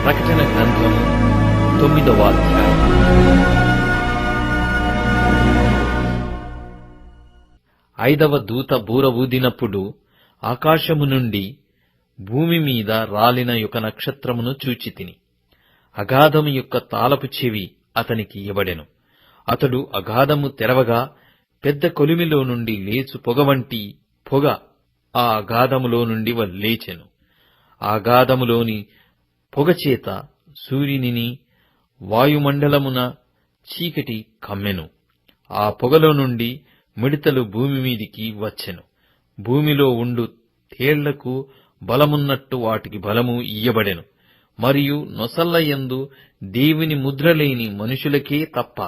ప్రకటన గ్రంథము 9వ అధ్యాయం. ఐదవ దూత బూర ఊదినప్పుడు ఆకాశము నుండి భూమి మీద రాలిన యొక్క నక్షత్రమును చూచితిని. అగాధము యొక్క తాళపు చెవి అతనికి ఇయ్యబడెను. అతడు అగాధము తెరవగా పెద్ద కొలిమిలో నుండి లేచు పొగ వంటి పొగ ఆ అగాధములో నుండి లేచెను. ఆ అగాధములోని పొగచేత సూర్యునిని వాయుమండలమున చీకటి కమ్మెను. ఆ పొగలో నుండి మిడతలు భూమి మీదికి వచ్చెను. భూమిలో ఉండు తేళ్లకు బలమున్నట్టు వాటికి బలము ఇయ్యబడెను. మరియు నొసల్లయందు దేవుని ముద్రలేని మనుషులకే తప్ప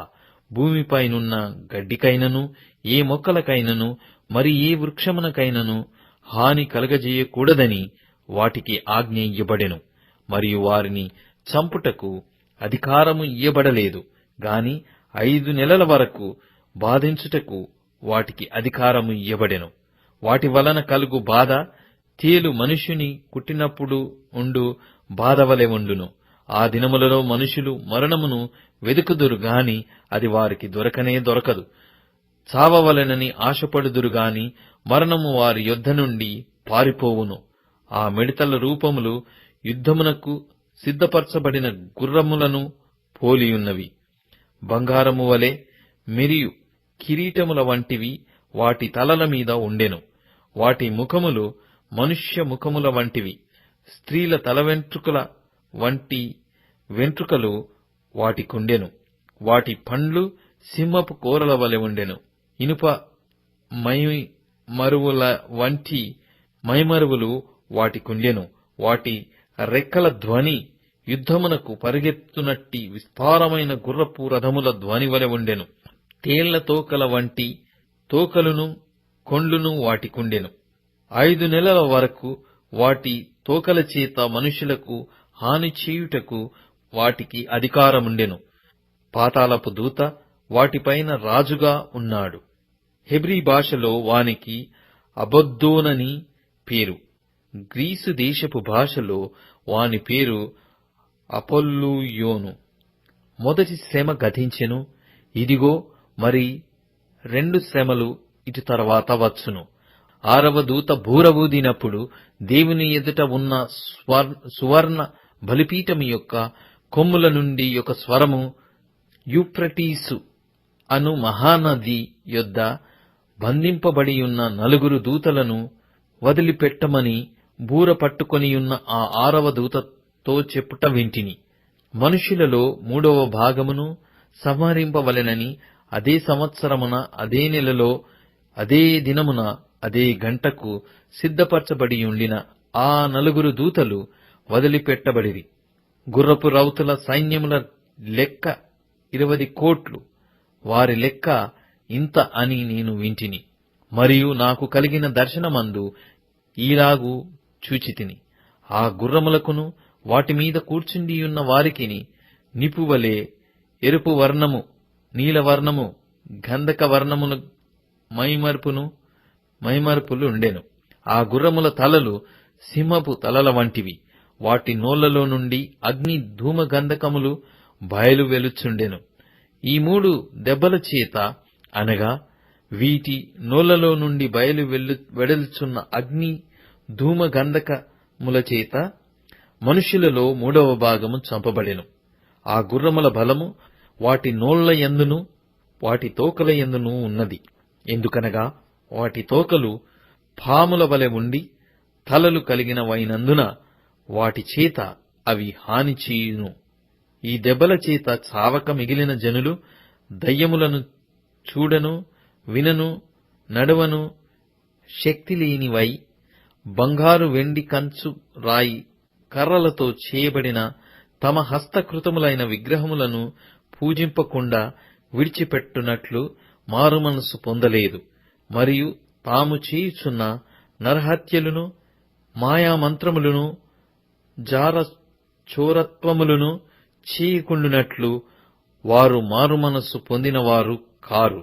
భూమిపైనున్న గడ్డికైనను ఏ మొక్కలకైనను మరి ఏ వృక్షమునకైనను హాని కలగజేయకూడదని వాటికి ఆజ్ఞ ఇయ్యబడెను. మరియు వారిని చంపుటకు అధికారము ఇయ్యబడలేదు గాని 5 నెలల వరకు బాధించుటకు వాటికి అధికారము ఇయ్యబడెను. వాటి వలన కలుగు బాధ తేలు మనుష్యుని కుట్టినప్పుడు ఉండు బాధ వలె ఉండును. ఆ దినములలో మనుషులు మరణమును వెదుకుదురు గాని అది వారికి దొరకనే దొరకదు. చావవలెనని ఆశపడుదురు గాని మరణము వారి యొద్ద నుండి పారిపోవును. ఆ మిడతల రూపములు యుద్ధమునకు సిద్ధపరచబడిన గుర్రములను పోలియున్నవి. బంగారము వలె మెరియు కిరీటముల వంటివి వాటి తలల మీద ఉండెను. వాటి ముఖములు మనుష్య ముఖముల వంటివి. స్త్రీల తల వెంట్రుకల వంటి వెంట్రుకలు వాటికుండెను. వాటి పండ్లు సింహపు కోరల వలె ఉండెను. ఇనుప మైమరువుల వంటి మైమరువులు వాటికుండెను. వాటి రెక్కల ధ్వని యుద్ధమునకు పరిగెత్తునట్టి విస్తారమైన గుర్రపు రథముల ధ్వని వలె ఉండెను. తేళ్ల తోకల వంటి తోకలును కొండ్లును వాటికుండెను. 5 నెలల వరకు వాటి తోకల చేత మనుషులకు హాని చేయుటకు వాటికి అధికారముండెను. పాతాళపు దూత వాటిపైన రాజుగా ఉన్నాడు. హెబ్రీ భాషలో వానికి అబద్దోనని పేరు. గ్రీసు దేశపు భాషలో వాని పేరు అపొల్లుయోను. మొదటి శ్రమ గతించెను, ఇదిగో మరి 2 శ్రమలు ఇటు తర్వాత వచ్చును. 6వ దూత బూర ఊదినప్పుడు దేవుని ఎదుట ఉన్న సువర్ణ బలిపీఠము యొక్క కొమ్ముల నుండి ఒక స్వరము యూఫ్రటీసు అను మహానది యొద్ద బంధింపబడియున్న 4 దూతలను వదిలిపెట్టమని బూర పట్టుకొనియున్న ఆ 6వ దూతతో చెప్పుట వింటిని. మనుషులలో 3వ భాగమును సంహరింపవలెనని అదే సంవత్సరమున అదే నెలలో అదే దినమున అదే గంటకు సిద్ధపరచబడియుండిన ఆ 4 దూతలు వదిలిపెట్టబడిరి. గుర్రపు రౌతుల సైన్యముల లెక్క 20 కోట్లు. వారి లెక్క ఇంత అని నేను వింటిని. మరియు నాకు కలిగిన దర్శనమందు ఈలాగు చూచితిని. ఆ గుర్రములకును వాటి మీద కూర్చుండియున్న వారికిని నిపువలే ఎరుపు వర్ణము, నీలవర్ణము, గంధక వర్ణములు మైమరుపులు ఉండెను. ఆ గుర్రముల తలలు సింహపు తలల వంటివి. వాటి నోళ్లలో నుండి అగ్ని ధూమ గంధకములు బయలు వెలుచుండెను. ఈ 3 దెబ్బల చేత అనగా వీటి నోళ్లలో నుండి బయలు వెడల్చున్న అగ్ని ధూమ గంధకముల చేత మనుష్యులలో 3వ భాగము చంపబడెను. ఆ గుర్రముల బలము వాటి నోళ్ల యందును వాటి తోకల యందును ఉన్నది. ఎందుకనగా వాటి తోకలు పాముల వలె ఉండి తలలు కలిగినవైనందున వాటి చేత అవి హాని చేయును. ఈ దెబ్బల చేత చావక మిగిలిన జనులు దయ్యములను చూడను, వినను, నడవను శక్తి లేనివై బంగారు, వెండి, కంచు, రాయి, కర్రలతో చేయబడిన తమ హస్తకృతములైన విగ్రహములను పూజింపకుండా విడిచిపెట్టునట్లు మారుమనసు పొందలేదు. మరియు తాము చేయుచున్న నరహత్యలును, మాయామంత్రములను, జారచోరత్వములను చేయకుండునట్లు వారు మారుమనస్సు పొందినవారు కారు.